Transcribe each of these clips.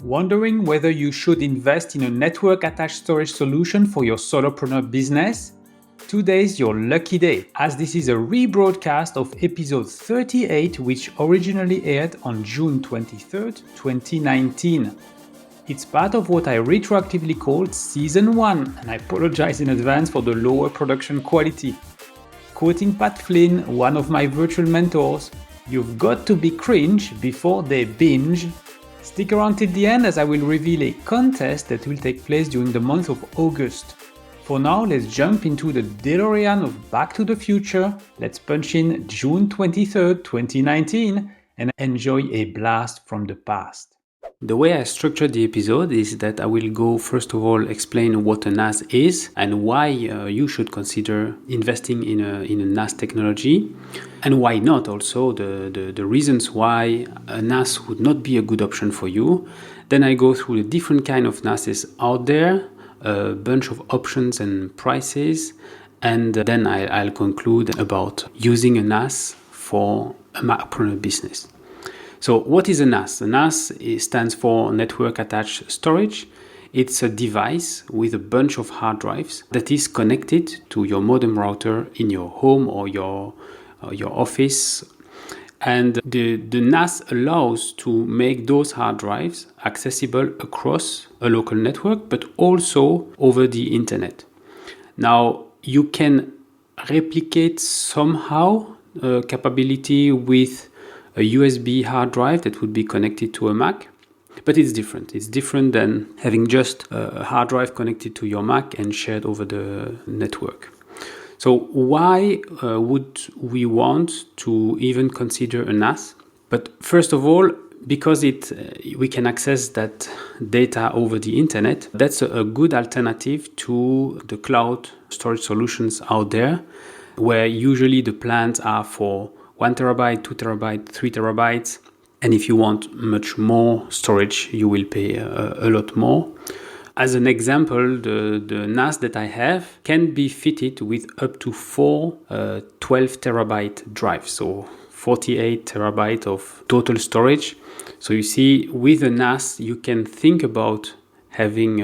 Wondering whether you should invest in a network-attached storage solution for your solopreneur business? Today's your lucky day, as this is a rebroadcast of episode 38, which originally aired on June 23rd, 2019. It's part of what I retroactively called Season 1, and I apologize in advance for the lower production quality. Quoting Pat Flynn, one of my virtual mentors, "You've got to be cringe before they binge." Stick around till the end, as I will reveal a contest that will take place during the month of August. For now, let's jump into the DeLorean of Back to the Future. Let's punch in June 23rd, 2019 and enjoy a blast from the past. The way I structured the episode is that I will go first of all explain what a NAS is and why you should consider investing in a NAS technology, and why not also the reasons why a NAS would not be a good option for you. Then I go through the different kind of NASs out there, a bunch of options and prices, and then I'll conclude about using a NAS for a Macpreneur business. So what is a NAS? A NAS stands for Network Attached Storage. It's a device with a bunch of hard drives that is connected to your modem router in your home or your office. And the NAS allows to make those hard drives accessible across a local network, but also over the internet. Now, you can replicate somehow capability with a USB hard drive that would be connected to a Mac, but it's different. It's different than having just a hard drive connected to your Mac and shared over the network. So why would we want to even consider a NAS? But first of all, because we can access that data over the internet, that's a good alternative to the cloud storage solutions out there, where usually the plans are for 1 terabyte, 2 terabyte, 3 terabytes. And if you want much more storage, you will pay a lot more. As an example, the NAS that I have can be fitted with up to 4 12 terabyte drives, so 48 terabyte of total storage. So you see, with a NAS, you can think about having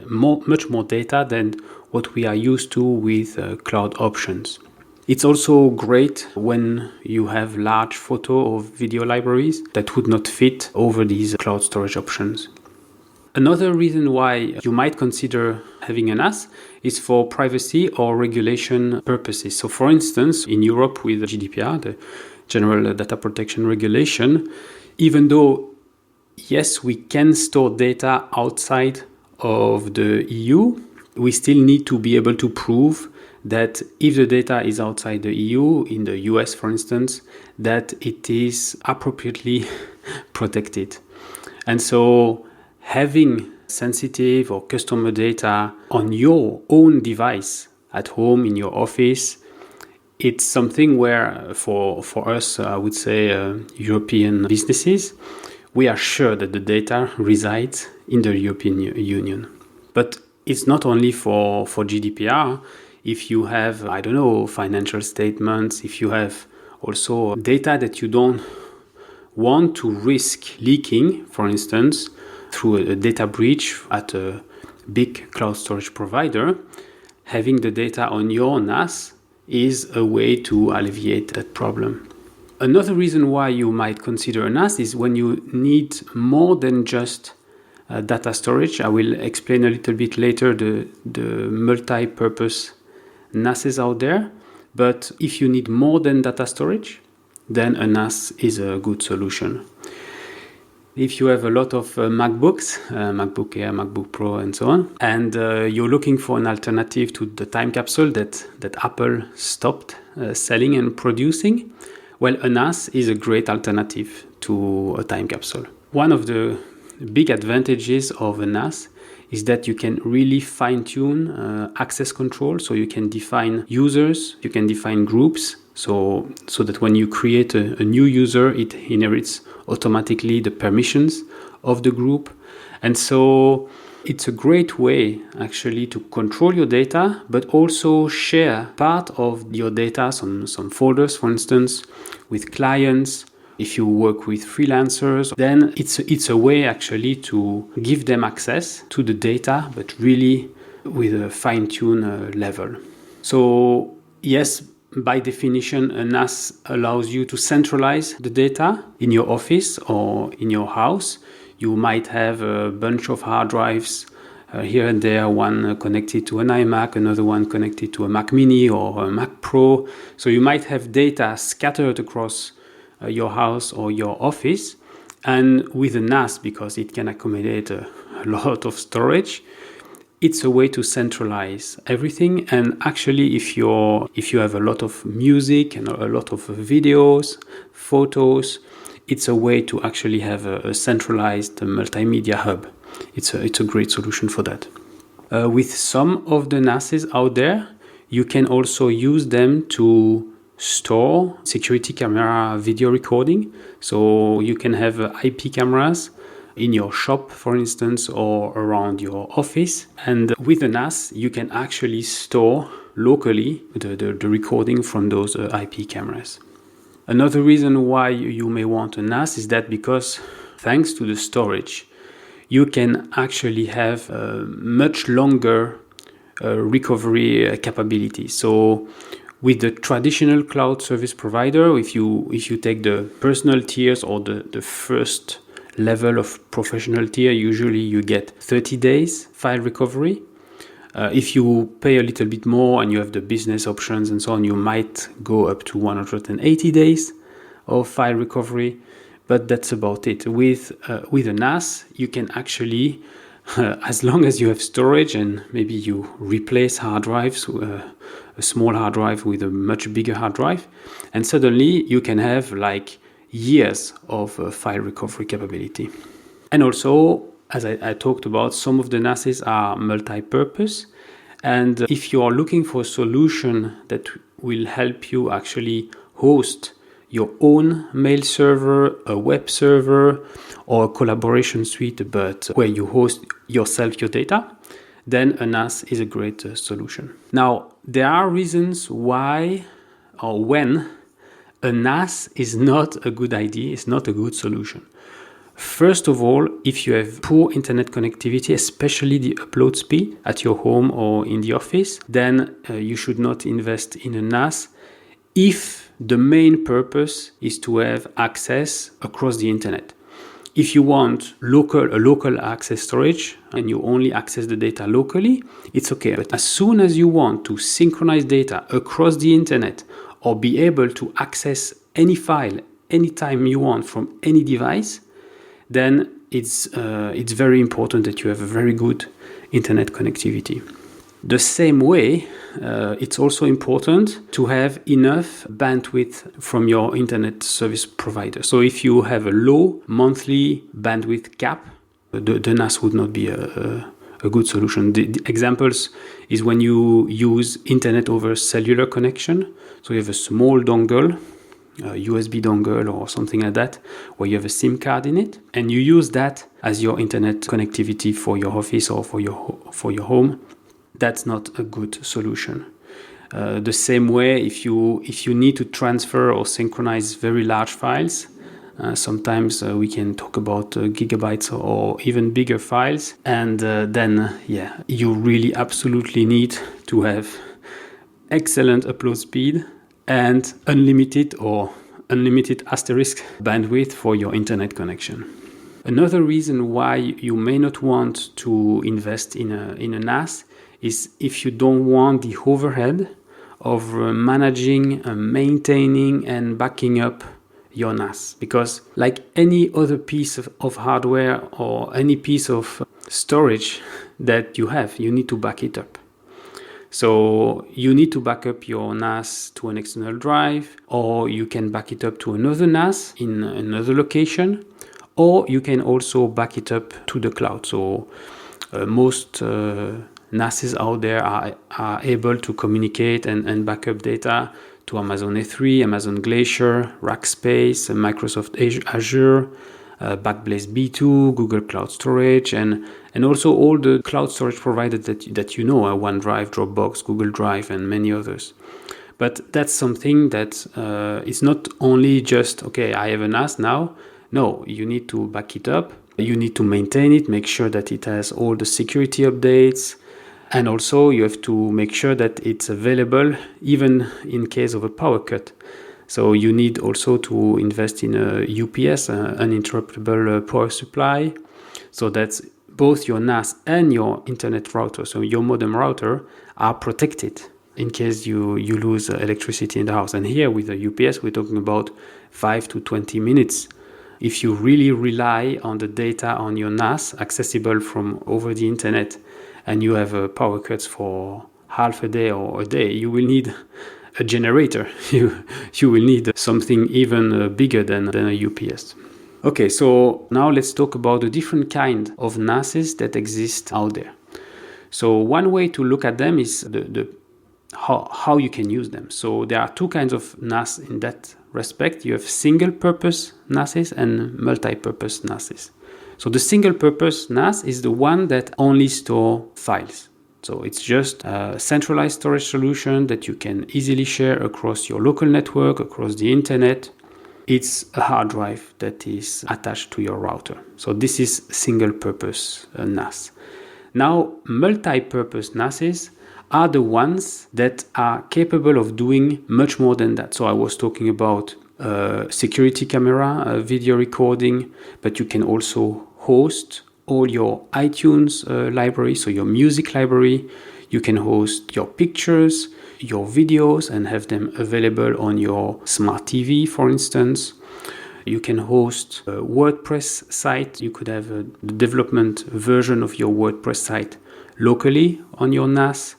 much more data than what we are used to with cloud options. It's also great when you have large photo or video libraries that would not fit over these cloud storage options. Another reason why you might consider having a NAS is for privacy or regulation purposes. So for instance, in Europe with GDPR, the General Data Protection Regulation, even though, yes, we can store data outside of the EU, we still need to be able to prove that if the data is outside the EU, in the US for instance, that it is appropriately protected. And so having sensitive or customer data on your own device at home, in your office, it's something where for us, I would say European businesses, we are sure that the data resides in the European Union. But it's not only for GDPR. If you have, I don't know, financial statements, if you have also data that you don't want to risk leaking, for instance, through a data breach at a big cloud storage provider, having the data on your NAS is a way to alleviate that problem. Another reason why you might consider a NAS is when you need more than just data storage. I will explain a little bit later the multi-purpose NASs out there, but if you need more than data storage, then a NAS is a good solution. If you have a lot of MacBooks, MacBook Air, MacBook Pro, and so on, and you're looking for an alternative to the time capsule that Apple stopped selling and producing, well, a NAS is a great alternative to a time capsule. One of the big advantages of a NAS is that you can really fine-tune access control. So you can define users, you can define groups, so that when you create a new user, it inherits automatically the permissions of the group. And so it's a great way actually to control your data, but also share part of your data, some folders, for instance, with clients, if you work with freelancers, then it's a way actually to give them access to the data, but really with a fine-tuned level. So yes, by definition, a NAS allows you to centralize the data in your office or in your house. You might have a bunch of hard drives here and there, one connected to an iMac, another one connected to a Mac Mini or a Mac Pro. So you might have data scattered across your house or your office. And with a NAS, because it can accommodate a lot of storage, it's a way to centralize everything. And actually, if you have a lot of music and a lot of videos, photos, it's a way to actually have a centralized multimedia hub. It's a great solution for that. With some of the NASs out there, you can also use them to store security camera video recording. So you can have IP cameras in your shop, for instance, or around your office. And with the NAS, you can actually store locally the recording from those IP cameras. Another reason why you may want a NAS is that because thanks to the storage, you can actually have much longer recovery capability. So with the traditional cloud service provider, if you take the personal tiers or the first level of professional tier, usually you get 30 days file recovery. If you pay a little bit more and you have the business options and so on, you might go up to 180 days of file recovery, but that's about it. With a NAS, you can actually, as long as you have storage and maybe you replace hard drives, a small hard drive with a much bigger hard drive, and suddenly you can have like years of file recovery capability. And also, as I talked about, some of the NASs are multi-purpose. And if you are looking for a solution that will help you actually host your own mail server, a web server, or a collaboration suite, but where you host yourself your data, then a NAS is a great solution. Now, there are reasons why or when a NAS is not a good idea, it's not a good solution. First of all, if you have poor internet connectivity, especially the upload speed at your home or in the office, then you should not invest in a NAS if the main purpose is to have access across the internet. If you want a local access storage and you only access the data locally, it's okay. But as soon as you want to synchronize data across the internet or be able to access any file anytime you want from any device, then it's very important that you have a very good internet connectivity. The same way, it's also important to have enough bandwidth from your internet service provider. So if you have a low monthly bandwidth cap, the NAS would not be a good solution. The examples is when you use internet over cellular connection. So you have a small dongle, USB dongle or something like that, where you have a SIM card in it, and you use that as your internet connectivity for your office or for your home. That's not a good solution. The same way, if you need to transfer or synchronize very large files, sometimes we can talk about gigabytes or even bigger files, and then you really absolutely need to have excellent upload speed and unlimited asterisk bandwidth for your internet connection. Another reason why you may not want to invest in a NAS is if you don't want the overhead of managing, maintaining and backing up your NAS. Because like any other piece of hardware or any piece of storage that you have, you need to back it up. So you need to back up your NAS to an external drive, or you can back it up to another NAS in another location, or you can also back it up to the cloud. So most NASs out there are able to communicate and back up data to Amazon S3, Amazon Glacier, Rackspace, Microsoft Azure, Backblaze B2, Google Cloud Storage, and also all the cloud storage providers that you know, OneDrive, Dropbox, Google Drive, and many others. But that's something that is not only just, okay, I have a NAS now. No, you need to back it up. You need to maintain it, make sure that it has all the security updates. And also you have to make sure that it's available even in case of a power cut. So you need also to invest in a UPS, uninterruptible power supply. So that's both your NAS and your internet router, so your modem router, are protected in case you lose electricity in the house. And here with the UPS, we're talking about 5 to 20 minutes. If you really rely on the data on your NAS accessible from over the internet, and you have power cuts for half a day or a day, you will need a generator. You will need something even bigger than a UPS. Okay, so now let's talk about the different kind of NASes that exist out there. So one way to look at them is how you can use them. So there are two kinds of NAS in that respect. You have single-purpose NASes and multi-purpose NASes. So the single-purpose NAS is the one that only store files. So it's just a centralized storage solution that you can easily share across your local network, across the internet. It's a hard drive that is attached to your router. So this is single-purpose NAS. Now, multi-purpose NASes are the ones that are capable of doing much more than that. So I was talking about security camera, video recording, but you can also host all your iTunes library, so your music library. You can host your pictures, your videos, and have them available on your smart TV, for instance. You can host a WordPress site. You could have the development version of your WordPress site locally on your NAS.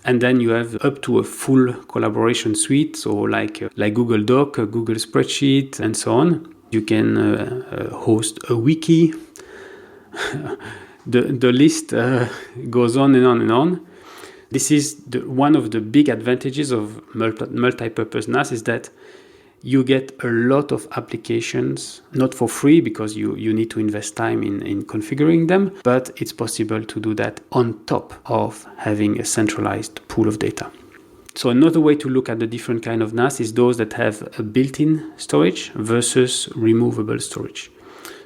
And then you have up to a full collaboration suite, so like Google Doc, Google Spreadsheet, and so on. You can host a wiki. The list goes on and on and on. This is one of the big advantages of multi-purpose NAS, is that you get a lot of applications, not for free because you need to invest time in configuring them, but it's possible to do that on top of having a centralized pool of data. So another way to look at the different kind of NAS is those that have a built-in storage versus removable storage.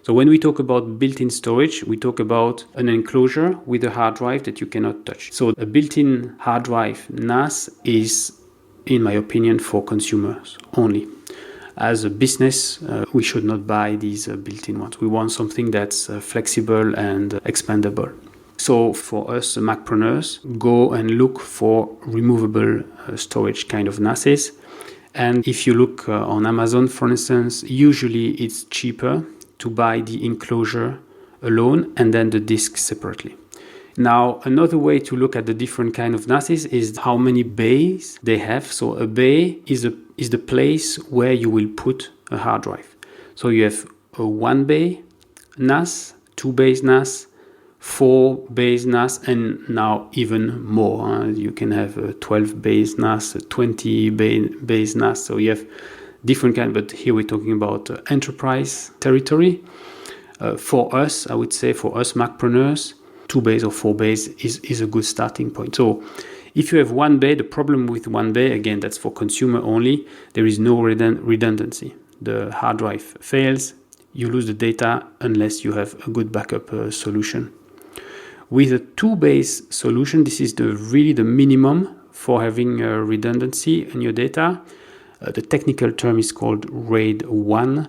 So when we talk about built-in storage, we talk about an enclosure with a hard drive that you cannot touch. So a built-in hard drive NAS is, in my opinion, for consumers only. As a business, we should not buy these built-in ones. We want something that's flexible and expandable. So for us Macpreneurs, go and look for removable storage kind of NASes. And if you look on Amazon, for instance, usually it's cheaper to buy the enclosure alone and then the disk separately. Now, another way to look at the different kind of NASes is how many bays they have. So a bay is the place where you will put a hard drive. So you have a 1 bay NAS, 2 bays NAS, 4 bays NAS, and now even more. You can have a 12 bays NAS, a 20 bays NAS. So you have different kind, but here we're talking about enterprise territory. For us, I would say for us Macpreneurs, 2 bays or 4 bays is a good starting point. So if you have 1 bay, the problem with 1 bay, again, that's for consumer only, there is no redundancy. The hard drive fails, you lose the data unless you have a good backup solution. With a 2 bays solution, this is really the minimum for having redundancy in your data. The technical term is called RAID 1.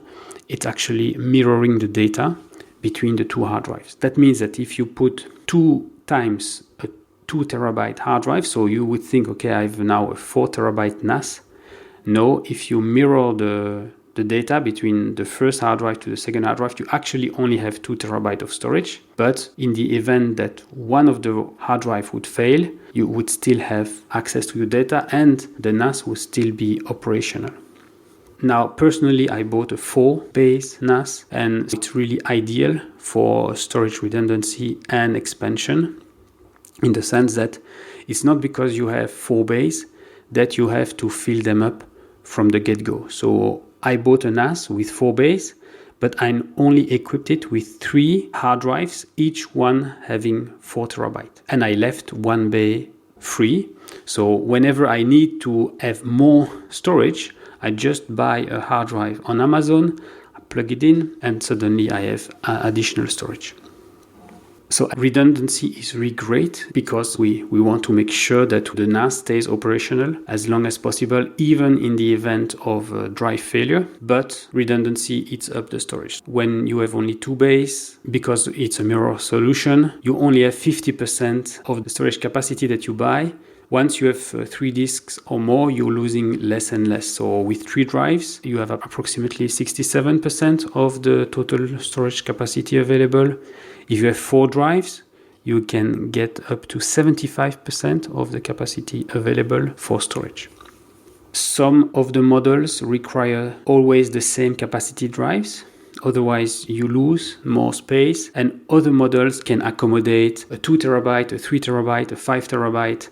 It's actually mirroring the data between the 2 hard drives. That means that if you put 2 times a 2 terabyte hard drive, so you would think, okay, I have now a 4 terabyte NAS. No, if you mirror the data between the first hard drive to the second hard drive, you actually only have 2 terabyte of storage. But in the event that one of the hard drive would fail, you would still have access to your data and the NAS will still be operational. Now, personally, I bought a 4 bays NAS and it's really ideal for storage redundancy and expansion, in the sense that it's not because you have 4 bays that you have to fill them up from the get-go. So I bought a NAS with 4 bays, but I only equipped it with 3 hard drives, each one having 4 terabyte. And I left 1 bay free. So whenever I need to have more storage, I just buy a hard drive on Amazon, I plug it in, and suddenly I have additional storage. So redundancy is really great because we want to make sure that the NAS stays operational as long as possible, even in the event of a drive failure. But redundancy eats up the storage. When you have only 2 bays, because it's a mirror solution, you only have 50% of the storage capacity that you buy. Once you have 3 disks or more, you're losing less and less. So with 3 drives, you have approximately 67% of the total storage capacity available. If you have 4 drives, you can get up to 75% of the capacity available for storage. Some of the models require always the same capacity drives. Otherwise, you lose more space. And other models can accommodate a 2 terabyte, a 3 terabyte, a 5 terabyte,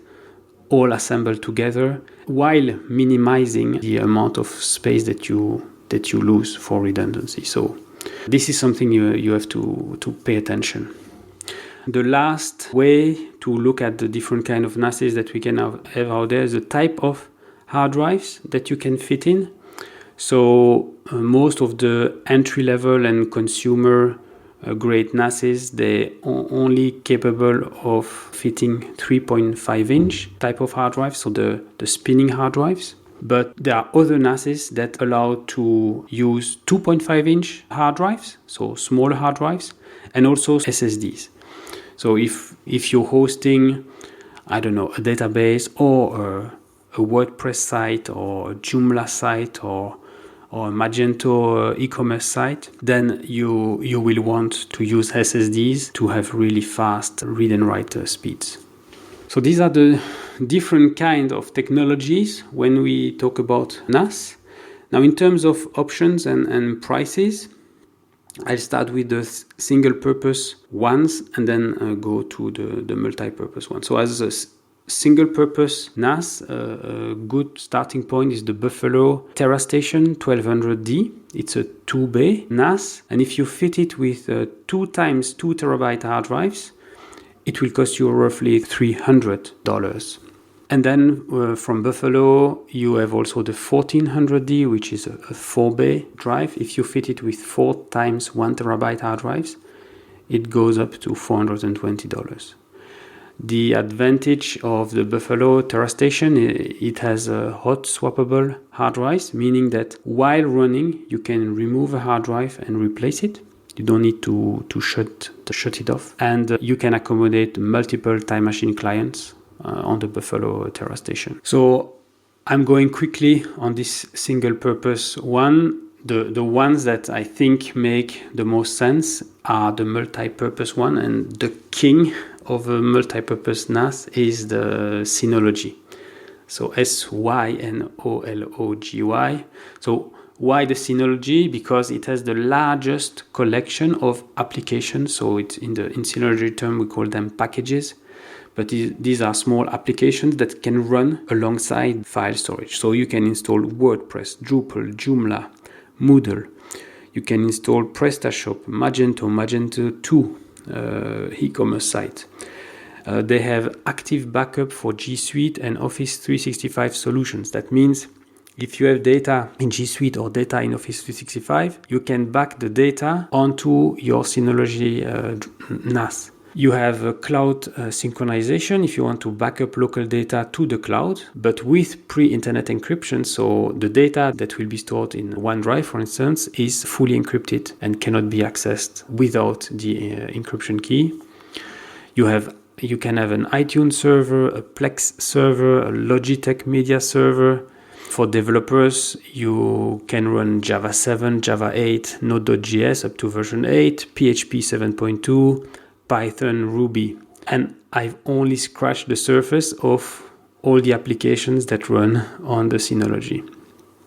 all assembled together, while minimizing the amount of space that you lose for redundancy. So this is something you have to pay attention. The last way to look at the different kind of NASes that we can have out there is the type of hard drives that you can fit in. So most of the entry-level and consumer grade NASes, they are only capable of fitting 3.5-inch type of hard drives, so the spinning hard drives. But there are other NASes that allow to use 2.5-inch hard drives, so smaller hard drives, and also SSDs. So if you're hosting, I don't know, a database or a WordPress site or a Joomla site or a Magento e-commerce site, then you will want to use SSDs to have really fast read and write speeds. So these are the different kind of technologies when we talk about NAS. Now in terms of options and prices, I'll start with the single purpose ones and then go to the multi-purpose ones. So as a single purpose NAS, a good starting point is the Buffalo TerraStation 1200D. It's a 2-bay NAS, and if you fit it with 2 times 2 terabyte hard drives, it will cost you roughly $300. And then from Buffalo, you have also the 1400D, which is a 4-bay drive. If you fit it with 4 times 1 terabyte hard drives, it goes up to $420. The advantage of the Buffalo TerraStation, it has a hot swappable hard drives, meaning that while running, you can remove a hard drive and replace it. You don't need to shut it off. And you can accommodate multiple Time Machine clients on the Buffalo TerraStation. So I'm going quickly on this single purpose one. The ones that I think make the most sense are the multi-purpose one, and the king of a multi-purpose NAS is the Synology. So Synology. So why the Synology? Because it has the largest collection of applications. So it's in Synology term, we call them packages. But these are small applications that can run alongside file storage. So you can install WordPress, Drupal, Joomla, Moodle. You can install PrestaShop, Magento 2 e-commerce site. They have active backup for G Suite and Office 365 solutions. That means if you have data in G Suite or data in Office 365, you can back the data onto your Synology NAS. You have a cloud synchronization if you want to back up local data to the cloud, but with pre-internet encryption. So the data that will be stored in OneDrive, for instance, is fully encrypted and cannot be accessed without the encryption key. You can have an iTunes server, a Plex server, a Logitech media server. For developers, you can run Java 7, Java 8, Node.js up to version 8, PHP 7.2, Python, Ruby. And I've only scratched the surface of all the applications that run on the Synology.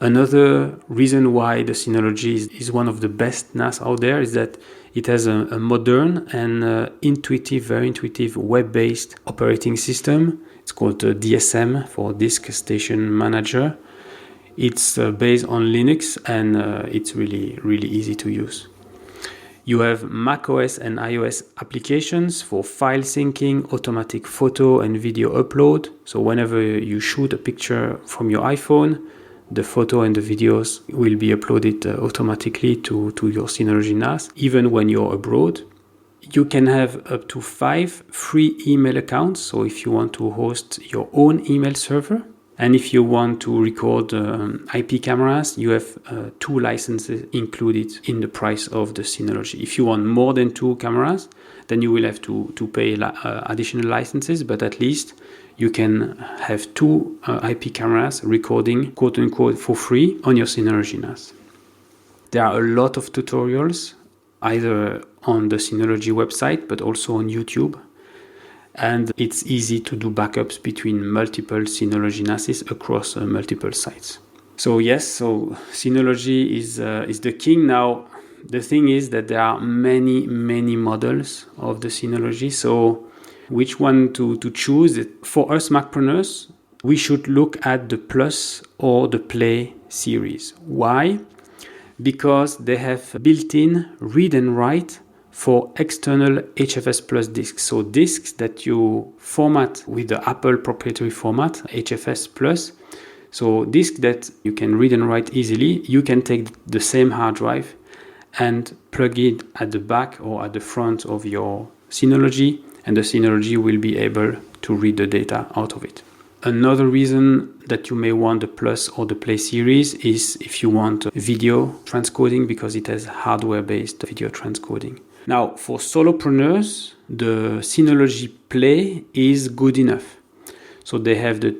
Another reason why the Synology is one of the best NAS out there is that it has a modern and very intuitive web-based operating system. It's called DSM for Disk Station Manager. It's based on Linux and it's really, really easy to use. You have macOS and iOS applications for file syncing, automatic photo and video upload. So whenever you shoot a picture from your iPhone, the photo and the videos will be uploaded automatically to your Synology NAS, even when you're abroad. You can have up to 5 free email accounts. So if you want to host your own email server, and if you want to record IP cameras, you have 2 licenses included in the price of the Synology. If you want more than 2 cameras, then you will have to pay additional licenses, but at least you can have 2 IP cameras recording, quote unquote, for free on your Synology NAS. There are a lot of tutorials, either on the Synology website, but also on YouTube. And it's easy to do backups between multiple Synology NASes across multiple sites. So yes, so Synology is the king. Now, the thing is that there are many models of the Synology. So which one to choose? For us Macpreneurs, we should look at the Plus or the Play series. Why? Because they have built-in read and write for external HFS Plus disks. So disks that you format with the Apple proprietary format, HFS Plus. So disks that you can read and write easily, you can take the same hard drive and plug it at the back or at the front of your Synology, and the Synology will be able to read the data out of it. Another reason that you may want the Plus or the Play series is if you want video transcoding, because it has hardware-based video transcoding. Now, for solopreneurs, the Synology Play is good enough. So they have the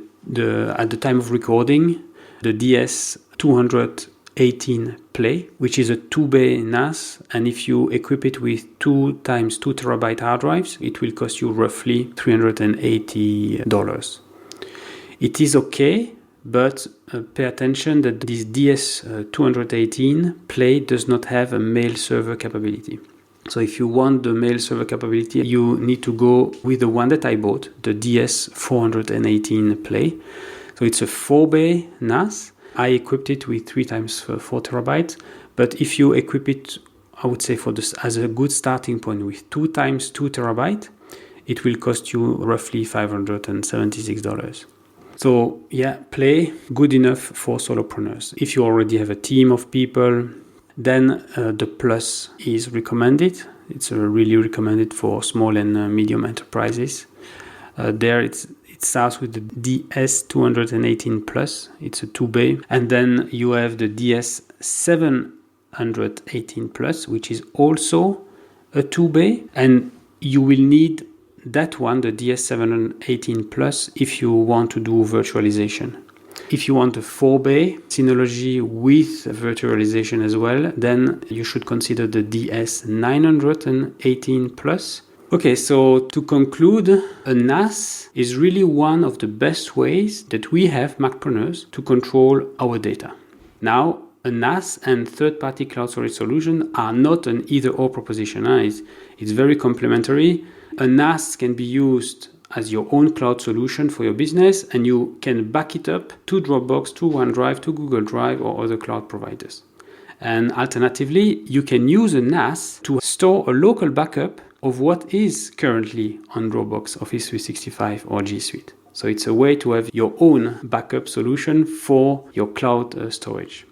at the time of recording, the DS218 Play, which is a 2-bay NAS, and if you equip it with 2 times 2 terabyte hard drives, it will cost you roughly $380. It is okay, but pay attention that this DS218 Play does not have a mail server capability. So if you want the mail server capability, you need to go with the one that I bought, the DS418 Play. So it's a 4-bay NAS. I equipped it with 3 times 4 terabytes. But if you equip it, I would say for this as a good starting point with 2 times 2 terabytes, it will cost you roughly $576. So yeah, Play, good enough for solopreneurs. If you already have a team of people, then the Plus is recommended. It's really recommended for small and medium enterprises. There it starts with the DS218 Plus. It's a 2-bay. And then you have the DS718 Plus, which is also a 2-bay. And you will need that one, the DS718 Plus, if you want to do virtualization. If you want a 4-bay Synology with virtualization as well, then you should consider the DS918 Plus. Okay, so to conclude, a NAS is really one of the best ways that we have, Macpreneurs, to control our data. Now, a NAS and third-party cloud storage solution are not an either-or proposition. It's very complementary. A NAS can be used as your own cloud solution for your business, and you can back it up to Dropbox, to OneDrive, to Google Drive, or other cloud providers. And alternatively, you can use a NAS to store a local backup of what is currently on Dropbox, Office 365, or G Suite. So it's a way to have your own backup solution for your cloud storage.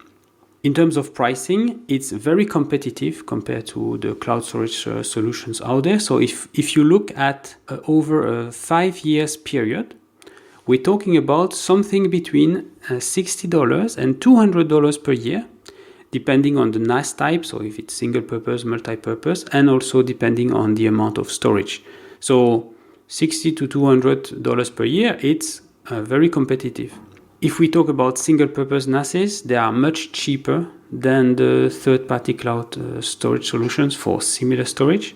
In terms of pricing, it's very competitive compared to the cloud storage solutions out there. So if you look at over a 5 years period, we're talking about something between $60 and $200 per year, depending on the NAS type. So if it's single purpose, multi-purpose, and also depending on the amount of storage. So $60 to $200 per year, it's very competitive. If we talk about single-purpose NASes, they are much cheaper than the third-party cloud storage solutions for similar storage.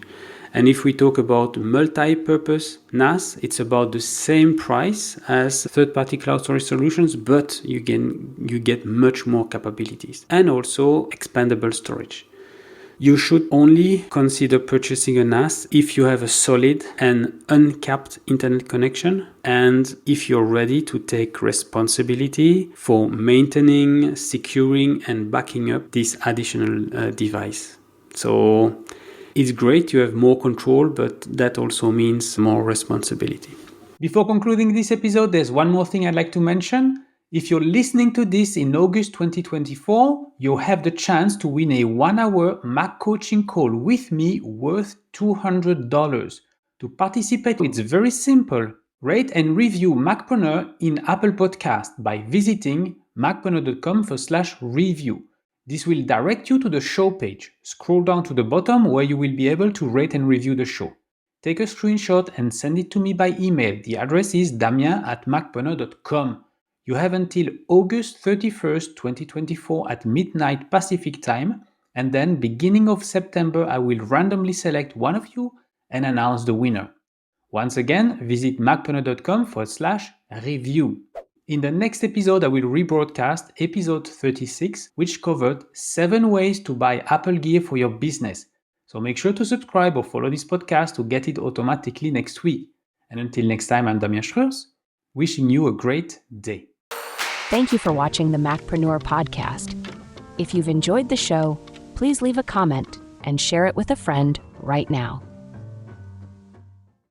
And if we talk about multi-purpose NAS, it's about the same price as third-party cloud storage solutions, but you get much more capabilities and also expandable storage. You should only consider purchasing a NAS if you have a solid and uncapped internet connection, and if you're ready to take responsibility for maintaining, securing, and backing up this additional device. So It's great, you have more control, but that also means more responsibility. Before concluding this episode, there's one more thing I'd like to mention. If you're listening to this in August 2024, you'll have the chance to win a 1-hour Mac coaching call with me worth $200. To participate, it's very simple. Rate and review Macpreneur in Apple Podcast by visiting macpreneur.com/review. This will direct you to the show page. Scroll down to the bottom where you will be able to rate and review the show. Take a screenshot and send it to me by email. The address is damien@macpreneur.com. You have until August 31st, 2024 at midnight Pacific time, and then beginning of September, I will randomly select one of you and announce the winner. Once again, visit macpreneur.com/review. In the next episode, I will rebroadcast episode 36, which covered 7 ways to buy Apple gear for your business. So make sure to subscribe or follow this podcast to get it automatically next week. And until next time, I'm Damien Schreurs, wishing you a great day. Thank you for watching the Macpreneur podcast. If you've enjoyed the show, please leave a comment and share it with a friend right now.